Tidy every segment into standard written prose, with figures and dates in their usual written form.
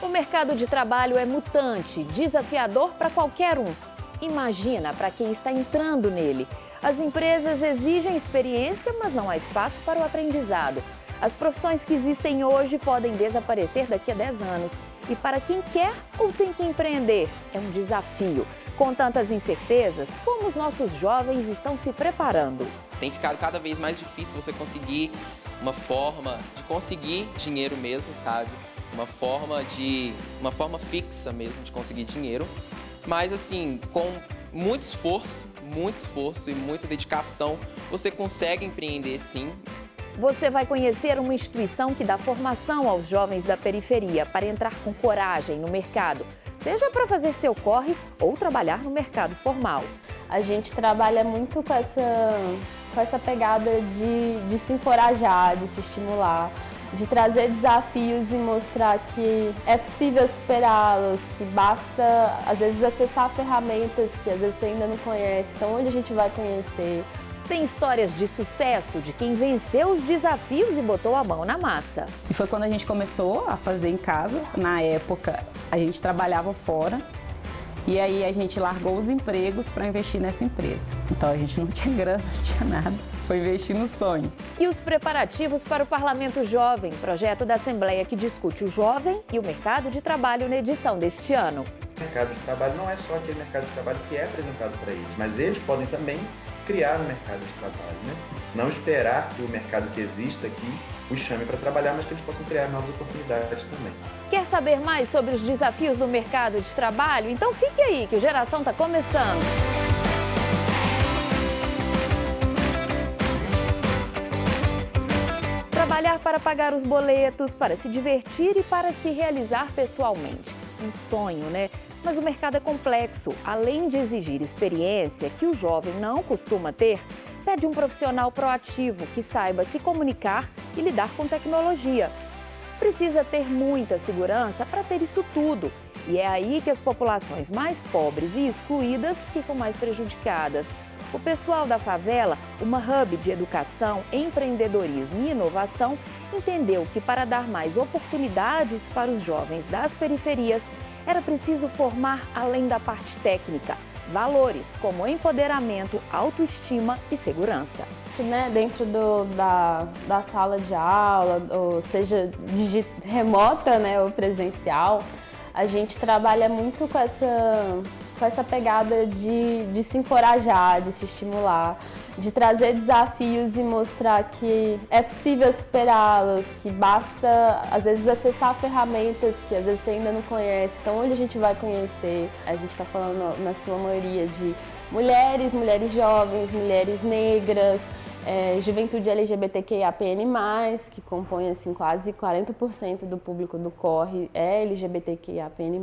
O mercado de trabalho é mutante, desafiador para qualquer um. Imagina para quem está entrando nele. As empresas exigem experiência, mas não há espaço para o aprendizado. As profissões que existem hoje podem desaparecer daqui a 10 anos. E para quem quer ou tem que empreender, é um desafio. Com tantas incertezas, como os nossos jovens estão se preparando? Tem ficado cada vez mais difícil você conseguir uma forma de conseguir dinheiro mesmo, sabe? Uma forma fixa mesmo de conseguir dinheiro. Mas assim, com muito esforço e muita dedicação, você consegue empreender sim. Você vai conhecer uma instituição que dá formação aos jovens da periferia para entrar com coragem no mercado, seja para fazer seu corre ou trabalhar no mercado formal. A gente trabalha muito com essa pegada de se encorajar, de se estimular, de trazer desafios e mostrar que é possível superá-los, que basta, às vezes, acessar ferramentas que às vezes você ainda não conhece. Então, onde a gente vai conhecer? Tem histórias de sucesso de quem venceu os desafios e botou a mão na massa. E foi quando a gente começou a fazer em casa. Na época, a gente trabalhava fora. E aí a gente largou os empregos para investir nessa empresa. Então a gente não tinha grana, não tinha nada. Foi investir no sonho. E os preparativos para o Parlamento Jovem, projeto da Assembleia que discute o jovem e o mercado de trabalho na edição deste ano. O mercado de trabalho não é só aquele mercado de trabalho que é apresentado para eles, mas eles podem também criar um mercado de trabalho, né? Não esperar que o mercado que exista aqui os chame para trabalhar, mas que eles possam criar novas oportunidades também. Quer saber mais sobre os desafios do mercado de trabalho? Então fique aí, que o Geração está começando. Trabalhar para pagar os boletos, para se divertir e para se realizar pessoalmente. Um sonho, né? Mas o mercado é complexo. Além de exigir experiência, que o jovem não costuma ter, pede um profissional proativo que saiba se comunicar e lidar com tecnologia. Precisa ter muita segurança para ter isso tudo. E é aí que as populações mais pobres e excluídas ficam mais prejudicadas. O pessoal da favela, uma hub de educação, empreendedorismo e inovação, entendeu que para dar mais oportunidades para os jovens das periferias, era preciso formar além da parte técnica, valores como empoderamento, autoestima e segurança. Dentro da sala de aula, ou seja, remota, né, ou presencial, a gente trabalha muito com essa pegada de se encorajar, de se estimular, de trazer desafios e mostrar que é possível superá-los, que basta, às vezes, acessar ferramentas que às vezes você ainda não conhece. Então, onde a gente vai conhecer? A gente está falando, na sua maioria, de mulheres jovens, mulheres negras, juventude LGBTQIAPN+, que compõe assim, quase 40% do público do corre é LGBTQIAPN+,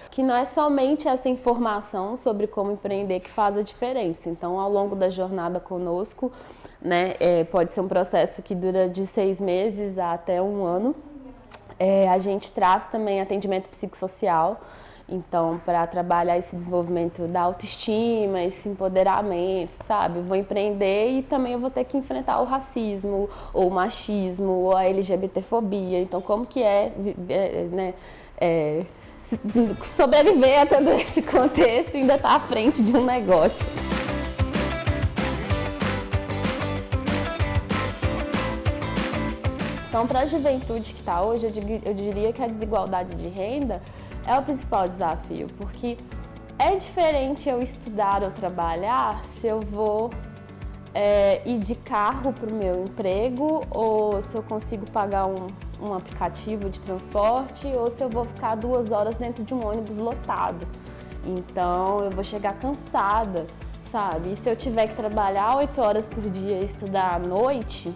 que não é somente essa informação sobre como empreender que faz a diferença. Então, ao longo da jornada conosco, né, pode ser um processo que dura de 6 meses a até 1 ano. A gente traz também atendimento psicossocial, então, para trabalhar esse desenvolvimento da autoestima, esse empoderamento, sabe? Eu vou empreender e também eu vou ter que enfrentar o racismo, ou o machismo, ou a LGBTfobia. Então, como que sobreviver a todo esse contexto e ainda estar à frente de um negócio? Então, para a juventude que está hoje, eu diria que a desigualdade de renda é o principal desafio, porque é diferente eu estudar ou trabalhar se eu vou ir de carro para o meu emprego, ou se eu consigo pagar um aplicativo de transporte, ou se eu vou ficar 2 horas dentro de um ônibus lotado. Então, eu vou chegar cansada, sabe? E se eu tiver que trabalhar 8 horas por dia e estudar à noite,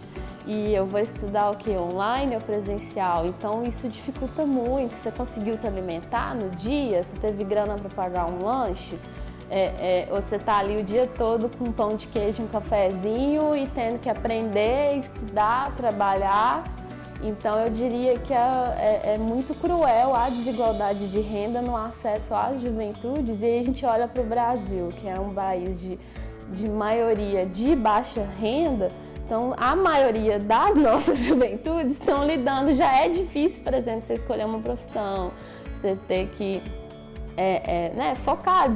e eu vou estudar o que? Online ou presencial? Então isso dificulta muito. Você conseguiu se alimentar no dia? Você teve grana para pagar um lanche? Ou você está ali o dia todo com um pão de queijo, um cafezinho e tendo que aprender, estudar, trabalhar? Então eu diria que é muito cruel a desigualdade de renda no acesso às juventudes. E aí a gente olha para o Brasil, que é um país de maioria de baixa renda, Então, a maioria das nossas juventudes estão lidando, já é difícil, por exemplo, você escolher uma profissão, você ter que focar,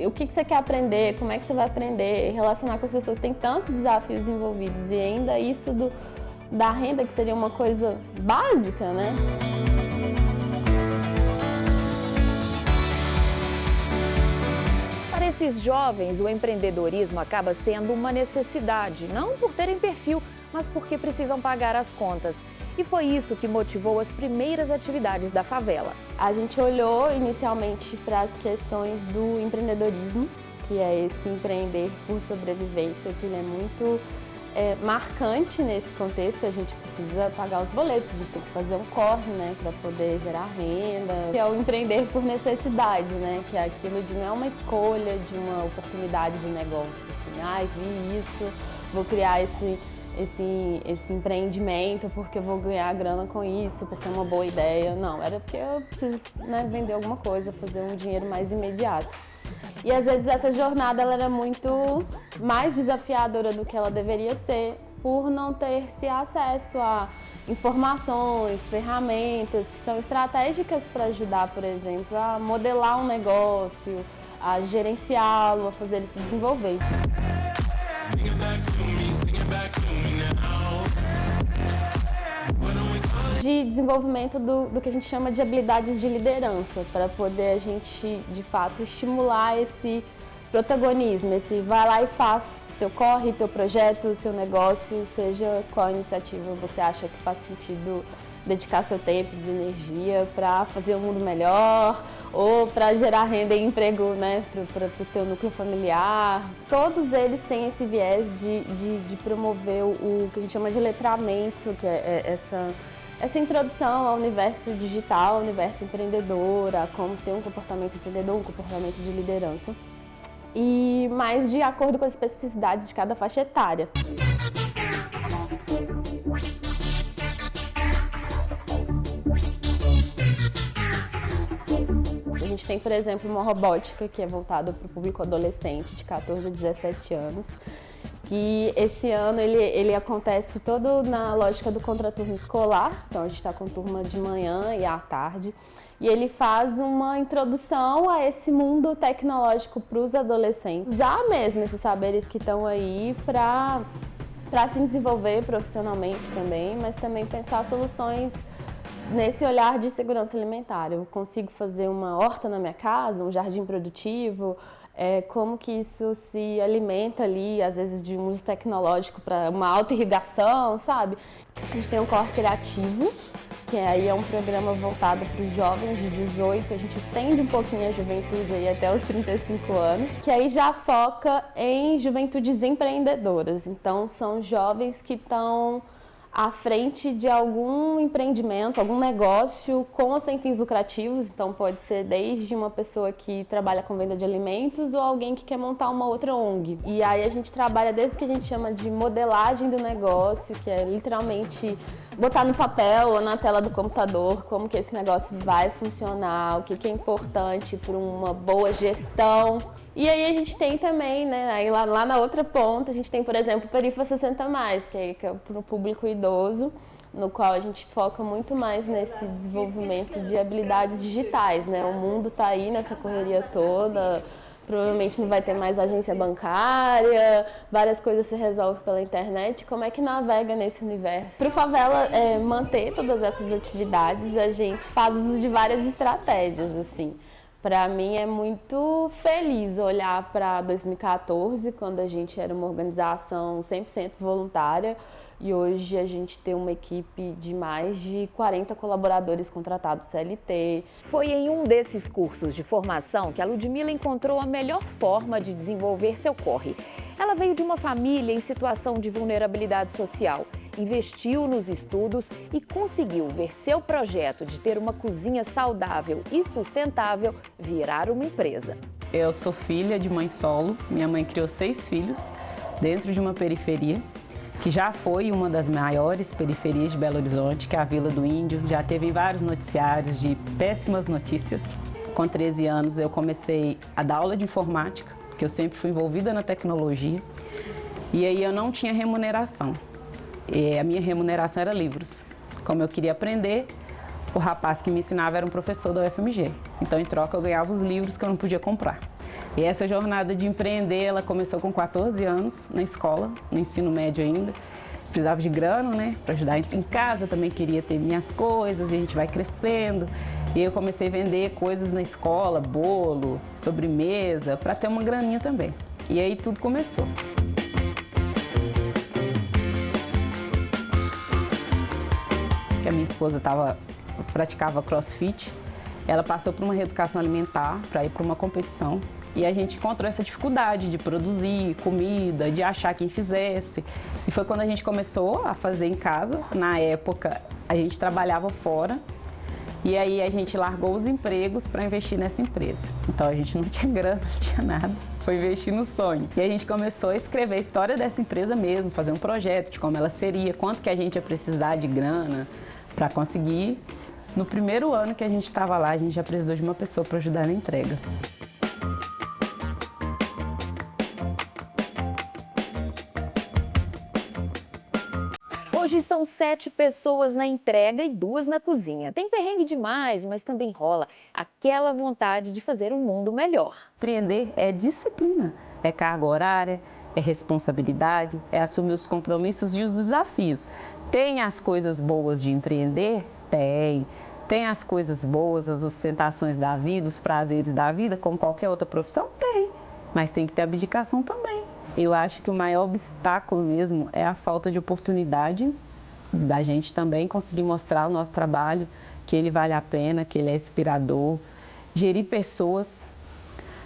o que você quer aprender, como é que você vai aprender, relacionar com as pessoas, tem tantos desafios envolvidos e ainda isso da renda, que seria uma coisa básica, né? Para esses jovens, o empreendedorismo acaba sendo uma necessidade, não por terem perfil, mas porque precisam pagar as contas. E foi isso que motivou as primeiras atividades da favela. A gente olhou inicialmente para as questões do empreendedorismo, que é esse empreender por sobrevivência, que ele é muito marcante nesse contexto. A gente precisa pagar os boletos, a gente tem que fazer um corre, né, para poder gerar renda. Que é o empreender por necessidade, né, que é aquilo de não é uma escolha de uma oportunidade de negócio, assim, vi isso, vou criar esse empreendimento porque eu vou ganhar grana com isso, porque é uma boa ideia. Não, era porque eu preciso, né, vender alguma coisa, fazer um dinheiro mais imediato. E às vezes essa jornada ela era muito mais desafiadora do que ela deveria ser por não ter-se acesso a informações, ferramentas que são estratégicas para ajudar, por exemplo, a modelar um negócio, a gerenciá-lo, a fazer ele se desenvolver. De desenvolvimento do que a gente chama de habilidades de liderança, para poder a gente, de fato, estimular esse protagonismo, esse vai lá e faz teu corre, teu projeto, seu negócio, seja qual iniciativa você acha que faz sentido dedicar seu tempo de energia para fazer o mundo melhor ou para gerar renda e emprego, né, para o teu núcleo familiar. Todos eles têm esse viés de promover o que a gente chama de letramento, que é essa introdução ao universo digital, ao universo empreendedor, a como ter um comportamento empreendedor, um comportamento de liderança, e mais de acordo com as especificidades de cada faixa etária. A gente tem, por exemplo, uma robótica que é voltada para o público adolescente de 14 a 17 anos, que esse ano ele acontece todo na lógica do contraturno escolar, então a gente está com turma de manhã e à tarde, e ele faz uma introdução a esse mundo tecnológico para os adolescentes, usar mesmo esses saberes que estão aí para se desenvolver profissionalmente também, mas também pensar soluções nesse olhar de segurança alimentar. Eu consigo fazer uma horta na minha casa, um jardim produtivo, como que isso se alimenta ali, às vezes de um uso tecnológico para uma auto-irrigação, sabe? A gente tem um corre criativo, que aí é um programa voltado para os jovens de 18, a gente estende um pouquinho a juventude aí até os 35 anos, que aí já foca em juventudes empreendedoras. Então são jovens que estão à frente de algum empreendimento, algum negócio com ou sem fins lucrativos. Então pode ser desde uma pessoa que trabalha com venda de alimentos ou alguém que quer montar uma outra ONG. E aí a gente trabalha desde o que a gente chama de modelagem do negócio, que é literalmente botar no papel ou na tela do computador como que esse negócio vai funcionar, o que é importante para uma boa gestão. E aí a gente tem também, né, aí lá na outra ponta, a gente tem, por exemplo, o Perifa 60+, que é para o público idoso, no qual a gente foca muito mais nesse desenvolvimento de habilidades digitais, né? O mundo está aí nessa correria toda, provavelmente não vai ter mais agência bancária, várias coisas se resolvem pela internet. Como é que navega nesse universo? Para o Favela manter todas essas atividades, a gente faz uso de várias estratégias, assim. Para mim é muito feliz olhar para 2014, quando a gente era uma organização 100% voluntária, e hoje a gente tem uma equipe de mais de 40 colaboradores contratados CLT. Foi em um desses cursos de formação que a Ludmila encontrou a melhor forma de desenvolver seu corre. Ela veio de uma família em situação de vulnerabilidade social, investiu nos estudos e conseguiu ver seu projeto de ter uma cozinha saudável e sustentável virar uma empresa. Eu sou filha de mãe solo, minha mãe criou 6 filhos dentro de uma periferia, que já foi uma das maiores periferias de Belo Horizonte, que é a Vila do Índio. Já teve vários noticiários de péssimas notícias. Com 13 anos eu comecei a dar aula de informática, porque eu sempre fui envolvida na tecnologia. E aí eu não tinha remuneração. A minha remuneração era livros. Como eu queria aprender, o rapaz que me ensinava era um professor da UFMG. Então, em troca, eu ganhava os livros que eu não podia comprar. E essa jornada de empreender, ela começou com 14 anos, na escola, no ensino médio ainda. Precisava de grana, né, para ajudar em casa, também queria ter minhas coisas, e a gente vai crescendo. E eu comecei a vender coisas na escola, bolo, sobremesa, para ter uma graninha também. E aí tudo começou. A minha esposa praticava crossfit, ela passou por uma reeducação alimentar para ir para uma competição e a gente encontrou essa dificuldade de produzir comida, de achar quem fizesse. E foi quando a gente começou a fazer em casa. Na época, a gente trabalhava fora e aí a gente largou os empregos para investir nessa empresa. Então a gente não tinha grana, não tinha nada, foi investir no sonho. E a gente começou a escrever a história dessa empresa mesmo, fazer um projeto de como ela seria, quanto que a gente ia precisar de grana para conseguir. No primeiro ano que a gente estava lá, a gente já precisou de uma pessoa para ajudar na entrega. Hoje são 7 pessoas na entrega e 2 na cozinha. Tem perrengue demais, mas também rola aquela vontade de fazer um mundo melhor. Empreender é disciplina, é carga horária, é responsabilidade, é assumir os compromissos e os desafios. Tem as coisas boas de empreender? Tem. Tem as coisas boas, as ostentações da vida, os prazeres da vida, como qualquer outra profissão? Tem. Mas tem que ter abdicação também. Eu acho que o maior obstáculo mesmo é a falta de oportunidade da gente também conseguir mostrar o nosso trabalho, que ele vale a pena, que ele é inspirador. Gerir pessoas,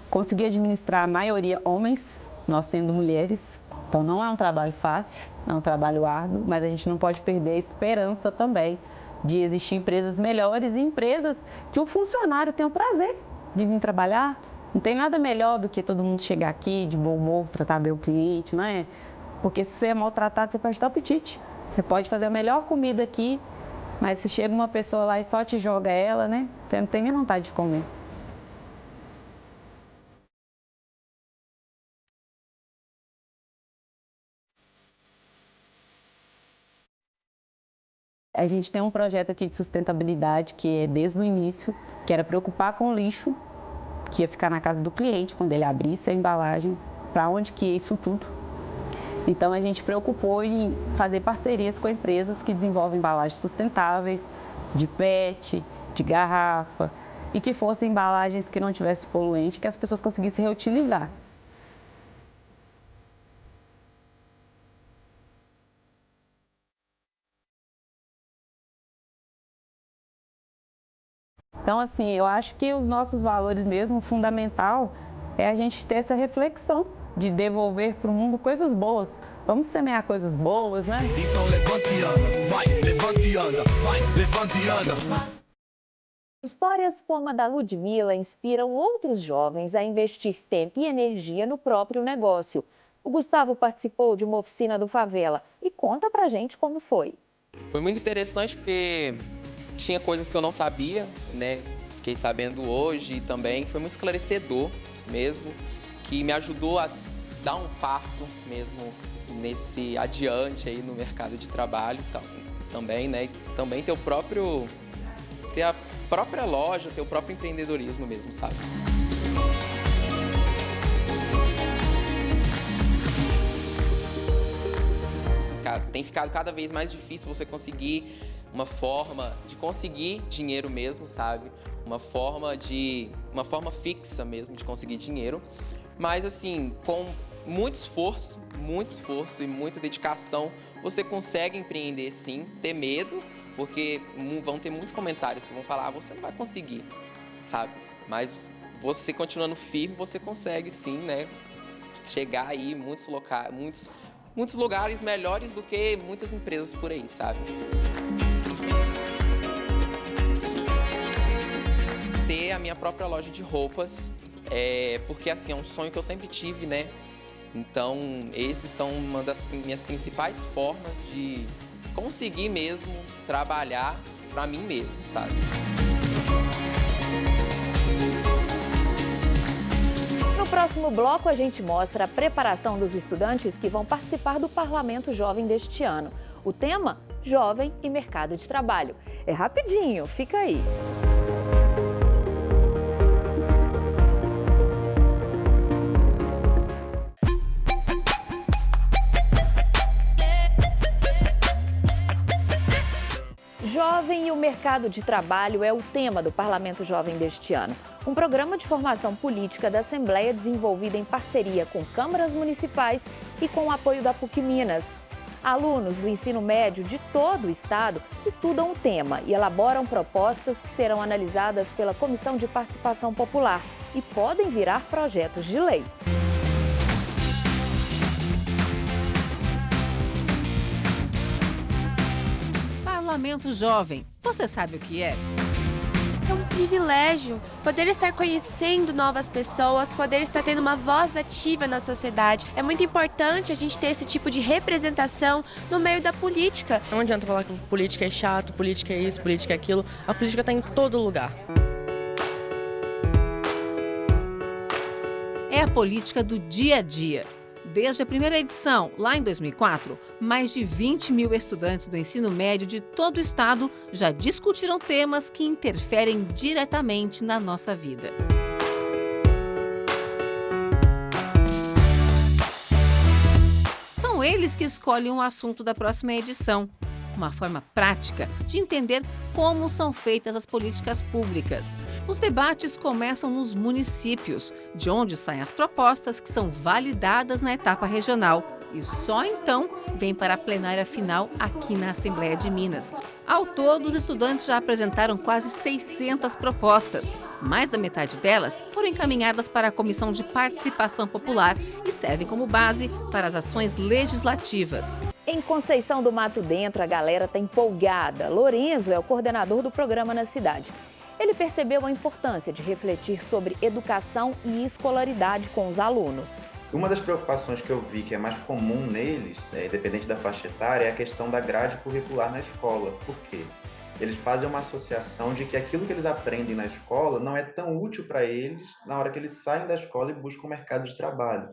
conseguir administrar a maioria homens, nós sendo mulheres. Então não é um trabalho fácil, é um trabalho árduo, mas a gente não pode perder a esperança também de existir empresas melhores e empresas que o funcionário tenha o prazer de vir trabalhar. Não tem nada melhor do que todo mundo chegar aqui de bom humor, tratar bem o cliente, não é? Porque se você é maltratado, você pode ter apetite. Você pode fazer a melhor comida aqui, mas se chega uma pessoa lá e só te joga ela, né? Você não tem nem vontade de comer. A gente tem um projeto aqui de sustentabilidade que é desde o início, que era preocupar com o lixo, que ia ficar na casa do cliente quando ele abrisse a embalagem, para onde que ia isso tudo. Então a gente preocupou em fazer parcerias com empresas que desenvolvem embalagens sustentáveis, de PET, de garrafa, e que fossem embalagens que não tivessem poluente, que as pessoas conseguissem reutilizar. Então, assim, eu acho que os nossos valores mesmo, o fundamental é a gente ter essa reflexão de devolver para o mundo coisas boas. Vamos semear coisas boas, né? Então levante e anda, vai, levante e anda, vai, levante e anda. Histórias como a da Ludmila inspiram outros jovens a investir tempo e energia no próprio negócio. O Gustavo participou de uma oficina do Favela e conta pra gente como foi. Foi muito interessante porque tinha coisas que eu não sabia, né? Fiquei sabendo hoje e também foi muito esclarecedor mesmo, que me ajudou a dar um passo mesmo nesse adiante aí no mercado de trabalho também, né? Também ter a própria loja, ter o próprio empreendedorismo mesmo, sabe? Tem ficado cada vez mais difícil você conseguir uma forma de conseguir dinheiro mesmo, sabe? Uma forma fixa mesmo de conseguir dinheiro. Mas assim, com muito esforço e muita dedicação, você consegue empreender sim, ter medo, porque vão ter muitos comentários que vão falar, você não vai conseguir, sabe? Mas você continuando firme, você consegue sim, né? Chegar aí em muitos lugares melhores do que muitas empresas por aí, sabe? Ter a minha própria loja de roupas, porque assim, é um sonho que eu sempre tive, né? Então, esses são uma das minhas principais formas de conseguir mesmo trabalhar para mim mesmo, sabe? No próximo bloco, a gente mostra a preparação dos estudantes que vão participar do Parlamento Jovem deste ano. O tema? Jovem e mercado de trabalho. É rapidinho, fica aí. Jovem e o mercado de trabalho é o tema do Parlamento Jovem deste ano. Um programa de formação política da Assembleia desenvolvido em parceria com câmaras municipais e com o apoio da PUC Minas. Alunos do ensino médio de todo o estado estudam o tema e elaboram propostas que serão analisadas pela Comissão de Participação Popular e podem virar projetos de lei. Parlamento Jovem, você sabe o que é? É um privilégio poder estar conhecendo novas pessoas, poder estar tendo uma voz ativa na sociedade. É muito importante a gente ter esse tipo de representação no meio da política. Não adianta falar que política é chato, política é isso, política é aquilo. A política está em todo lugar. É a política do dia a dia. Desde a primeira edição, lá em 2004, mais de 20 mil estudantes do ensino médio de todo o estado já discutiram temas que interferem diretamente na nossa vida. São eles que escolhem o assunto da próxima edição. Uma forma prática de entender como são feitas as políticas públicas. Os debates começam nos municípios, de onde saem as propostas que são validadas na etapa regional. E só então vem para a plenária final aqui na Assembleia de Minas. Ao todo, os estudantes já apresentaram quase 600 propostas. Mais da metade delas foram encaminhadas para a Comissão de Participação Popular e servem como base para as ações legislativas. Em Conceição do Mato Dentro, a galera está empolgada. Lorenzo é o coordenador do programa na cidade. Ele percebeu a importância de refletir sobre educação e escolaridade com os alunos. Uma das preocupações que eu vi que é mais comum neles, independente da faixa etária, é a questão da grade curricular na escola. Por quê? Eles fazem uma associação de que aquilo que eles aprendem na escola não é tão útil para eles na hora que eles saem da escola e buscam o mercado de trabalho.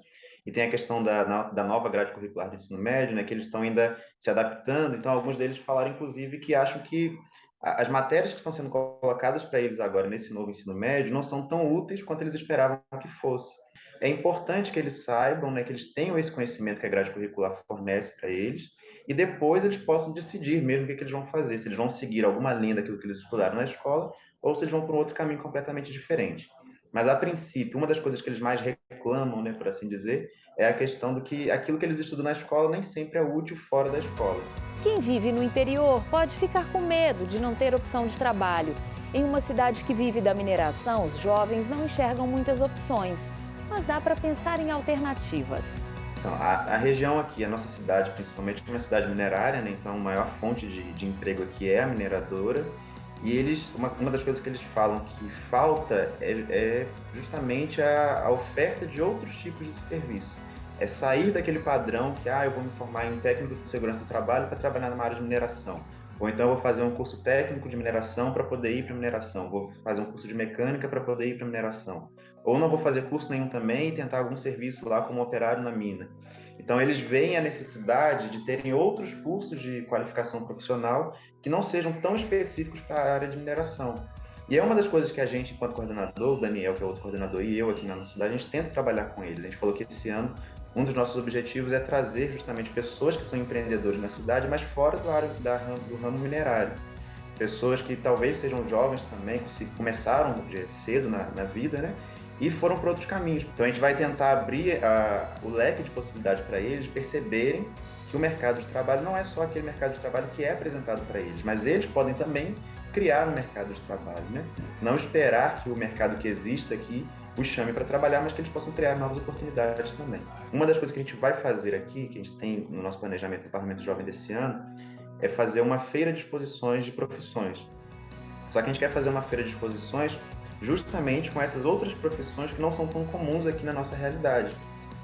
E tem a questão da nova grade curricular do ensino médio, né, que eles estão ainda se adaptando. Então, alguns deles falaram, inclusive, que acham que as matérias que estão sendo colocadas para eles agora nesse novo ensino médio não são tão úteis quanto eles esperavam que fosse. É importante que eles saibam, né, que eles tenham esse conhecimento que a grade curricular fornece para eles e depois eles possam decidir mesmo o que eles vão fazer, se eles vão seguir alguma linha daquilo que eles estudaram na escola ou se eles vão para um outro caminho completamente diferente. Mas, a princípio, uma das coisas que eles mais reclamam, né, por assim dizer, é a questão do que aquilo que eles estudam na escola nem sempre é útil fora da escola. Quem vive no interior pode ficar com medo de não ter opção de trabalho. Em uma cidade que vive da mineração, os jovens não enxergam muitas opções, mas dá para pensar em alternativas. Então, a região aqui, a nossa cidade, principalmente, é uma cidade minerária, né? Então a maior fonte de emprego aqui é a mineradora. E eles, uma das coisas que eles falam que falta é justamente a oferta de outros tipos de serviço. É sair daquele padrão que eu vou me formar em técnico de segurança do trabalho para trabalhar numa área de mineração. Ou então eu vou fazer um curso técnico de mineração para poder ir para a mineração. Vou fazer um curso de mecânica para poder ir para a mineração. Ou não vou fazer curso nenhum também e tentar algum serviço lá como operário na mina. Então, eles veem a necessidade de terem outros cursos de qualificação profissional que não sejam tão específicos para a área de mineração. E é uma das coisas que a gente, enquanto coordenador, o Daniel, que é outro coordenador, e eu aqui na nossa cidade, a gente tenta trabalhar com eles. A gente falou que esse ano, um dos nossos objetivos é trazer justamente pessoas que são empreendedores na cidade, mas fora do ramo minerário. Pessoas que talvez sejam jovens também, que começaram cedo na vida, né? E foram para outros caminhos. Então a gente vai tentar abrir o leque de possibilidades para eles perceberem que o mercado de trabalho não é só aquele mercado de trabalho que é apresentado para eles, mas eles podem também criar um mercado de trabalho, né? Não esperar que o mercado que exista aqui os chame para trabalhar, mas que eles possam criar novas oportunidades também. Uma das coisas que a gente vai fazer aqui, que a gente tem no nosso planejamento do Parlamento Jovem desse ano, é fazer uma feira de exposições de profissões. Só que a gente quer fazer uma feira de exposições justamente com essas outras profissões que não são tão comuns aqui na nossa realidade,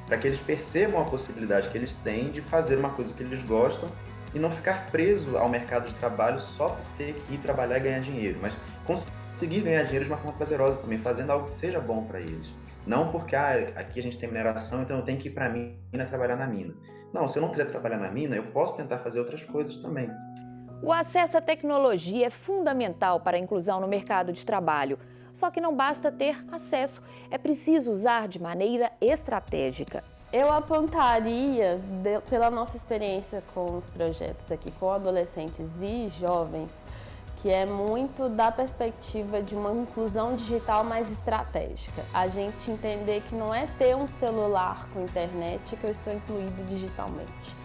para que eles percebam a possibilidade que eles têm de fazer uma coisa que eles gostam e não ficar preso ao mercado de trabalho só por ter que ir trabalhar e ganhar dinheiro, mas conseguir ganhar dinheiro de uma forma prazerosa também, fazendo algo que seja bom para eles. Não porque aqui a gente tem mineração, então eu tenho que ir para a mina trabalhar na mina. Não, se eu não quiser trabalhar na mina, eu posso tentar fazer outras coisas também. O acesso à tecnologia é fundamental para a inclusão no mercado de trabalho. Só que não basta ter acesso, é preciso usar de maneira estratégica. Eu apontaria, pela nossa experiência com os projetos aqui, com adolescentes e jovens, que é muito da perspectiva de uma inclusão digital mais estratégica. A gente entender que não é ter um celular com internet que eu estou incluído digitalmente.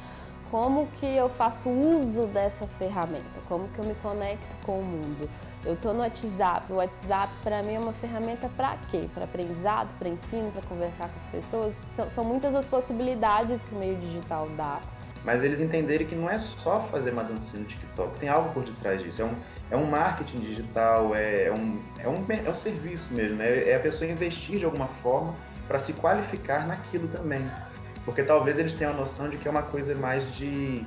Como que eu faço uso dessa ferramenta? Como que eu me conecto com o mundo? Eu estou no WhatsApp. O WhatsApp, para mim, é uma ferramenta para quê? Para aprendizado, para ensino, para conversar com as pessoas? São muitas as possibilidades que o meio digital dá. Mas eles entenderem que não é só fazer uma dancinha no TikTok, tem algo por detrás disso. É um marketing digital, é um serviço mesmo, né? É a pessoa investir de alguma forma para se qualificar naquilo também. Porque talvez eles tenham a noção de que é uma coisa mais de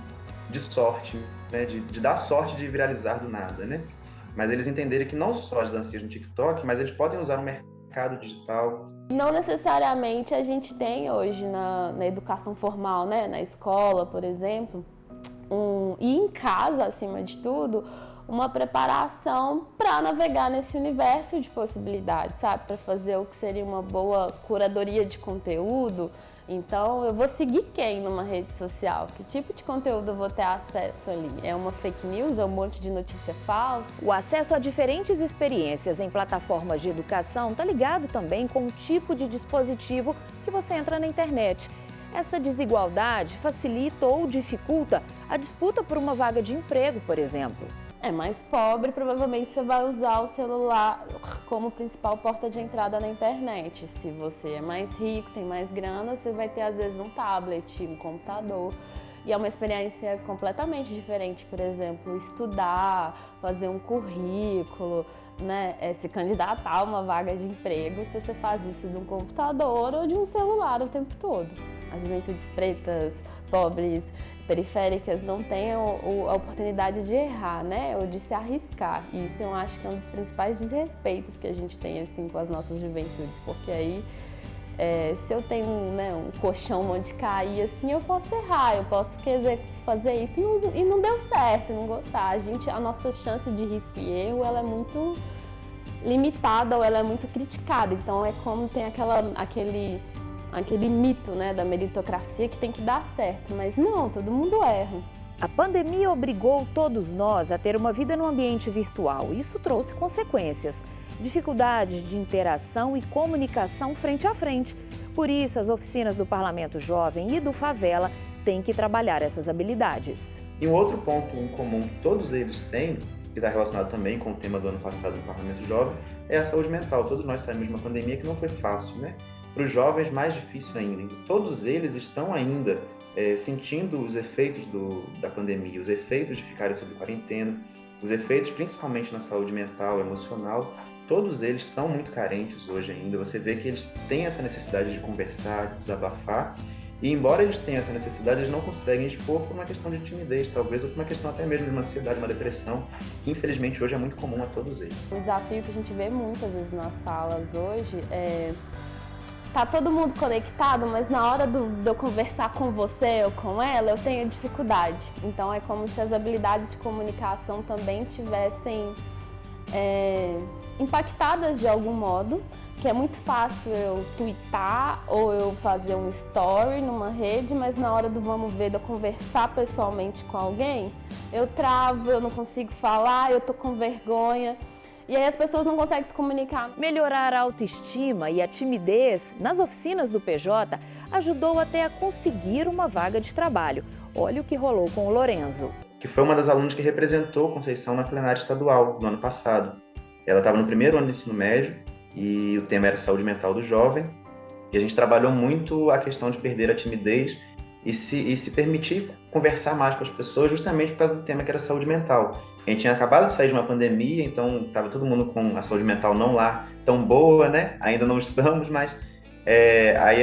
sorte, né? De dar sorte de viralizar do nada, né? Mas eles entenderem que não só as dancinhas no TikTok, mas eles podem usar no mercado digital. Não necessariamente a gente tem hoje na educação formal, né? Na escola, por exemplo, e em casa, acima de tudo, uma preparação para navegar nesse universo de possibilidades, sabe? Para fazer o que seria uma boa curadoria de conteúdo. Então, eu vou seguir quem numa rede social? Que tipo de conteúdo eu vou ter acesso ali? É uma fake news? É um monte de notícia falsa? O acesso a diferentes experiências em plataformas de educação está ligado também com o tipo de dispositivo que você entra na internet. Essa desigualdade facilita ou dificulta a disputa por uma vaga de emprego, por exemplo. É mais pobre, provavelmente você vai usar o celular como principal porta de entrada na internet. Se você é mais rico, tem mais grana, você vai ter às vezes um tablet, um computador. E é uma experiência completamente diferente, por exemplo, estudar, fazer um currículo, né? Se candidatar a uma vaga de emprego, se você faz isso de um computador ou de um celular o tempo todo. As juventudes pretas, pobres, periféricas não têm a oportunidade de errar, né? Ou de se arriscar. E isso eu acho que é um dos principais desrespeitos que a gente tem assim, com as nossas juventudes, porque aí se eu tenho um colchão onde cair, assim, eu posso errar, eu posso querer fazer isso e não deu certo, não gostar. A nossa chance de risco e erro ela é muito limitada ou ela é muito criticada. Então é como tem aquele mito, né, da meritocracia que tem que dar certo, mas não, todo mundo erra. A pandemia obrigou todos nós a ter uma vida no ambiente virtual. Isso trouxe consequências, dificuldades de interação e comunicação frente a frente. Por isso, as oficinas do Parlamento Jovem e do Favela têm que trabalhar essas habilidades. E um outro ponto em comum que todos eles têm, que está relacionado também com o tema do ano passado do Parlamento Jovem, é a saúde mental. Todos nós saímos de uma pandemia que não foi fácil, né? Para os jovens, mais difícil ainda. Todos eles estão ainda sentindo os efeitos da pandemia, os efeitos de ficarem sob quarentena, os efeitos principalmente na saúde mental, emocional. Todos eles são muito carentes hoje ainda. Você vê que eles têm essa necessidade de conversar, de desabafar. E embora eles tenham essa necessidade, eles não conseguem expor por uma questão de timidez, talvez, ou por uma questão até mesmo de uma ansiedade, uma depressão, que infelizmente hoje é muito comum a todos eles. Um desafio que a gente vê muitas vezes nas salas hoje tá todo mundo conectado, mas na hora de eu conversar com você ou com ela, eu tenho dificuldade. Então é como se as habilidades de comunicação também tivessem impactadas de algum modo, que é muito fácil eu tweetar ou eu fazer um story numa rede, mas na hora do vamos ver, de eu conversar pessoalmente com alguém, eu travo, eu não consigo falar, eu tô com vergonha. E aí as pessoas não conseguem se comunicar. Melhorar a autoestima e a timidez nas oficinas do PJ ajudou até a conseguir uma vaga de trabalho. Olha o que rolou com o Lorenzo. Que foi uma das alunas que representou Conceição na plenária estadual no ano passado. Ela estava no primeiro ano do ensino médio e o tema era saúde mental do jovem. E a gente trabalhou muito a questão de perder a timidez e se permitir conversar mais com as pessoas justamente por causa do tema que era saúde mental. A gente tinha acabado de sair de uma pandemia, então estava todo mundo com a saúde mental não lá tão boa, né? Ainda não estamos, mas aí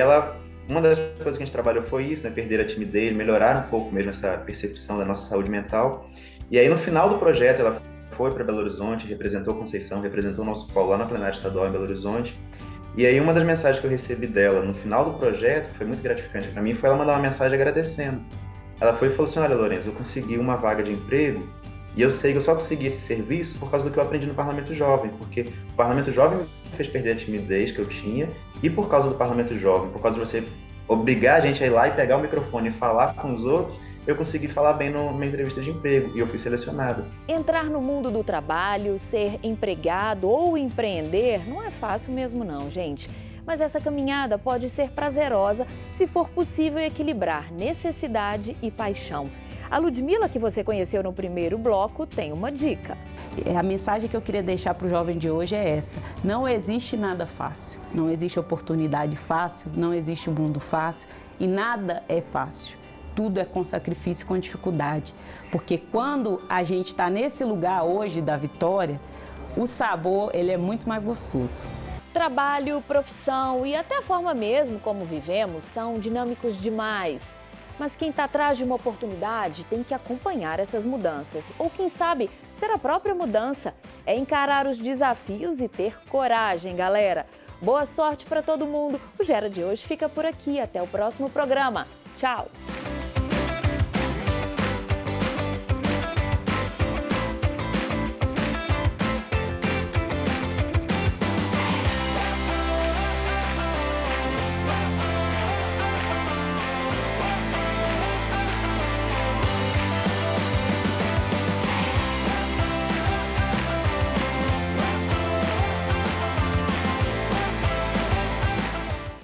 uma das coisas que a gente trabalhou foi isso, né? Perder a timidez, melhorar um pouco mesmo essa percepção da nossa saúde mental. E aí no final do projeto ela foi para Belo Horizonte, representou Conceição, representou o nosso polo lá na plenária estadual em Belo Horizonte. E aí uma das mensagens que eu recebi dela no final do projeto, foi muito gratificante para mim, foi ela mandar uma mensagem agradecendo. Ela foi e falou assim: olha, Lourenço, eu consegui uma vaga de emprego e eu sei que eu só consegui esse serviço por causa do que eu aprendi no Parlamento Jovem, porque o Parlamento Jovem me fez perder a timidez que eu tinha, e por causa do Parlamento Jovem, por causa de você obrigar a gente a ir lá e pegar o microfone e falar com os outros, eu consegui falar bem numa entrevista de emprego e eu fui selecionado. Entrar no mundo do trabalho, ser empregado ou empreender não é fácil mesmo não, gente. Mas essa caminhada pode ser prazerosa se for possível equilibrar necessidade e paixão. A Ludmila, que você conheceu no primeiro bloco, tem uma dica. A mensagem que eu queria deixar para o jovem de hoje é essa: não existe nada fácil, não existe oportunidade fácil, não existe mundo fácil e nada é fácil. Tudo é com sacrifício e com dificuldade, porque quando a gente está nesse lugar hoje da vitória, o sabor ele é muito mais gostoso. Trabalho, profissão e até a forma mesmo como vivemos são dinâmicos demais. Mas quem está atrás de uma oportunidade tem que acompanhar essas mudanças. Ou quem sabe, ser a própria mudança. É encarar os desafios e ter coragem, galera. Boa sorte para todo mundo. O Gera de hoje fica por aqui. Até o próximo programa. Tchau!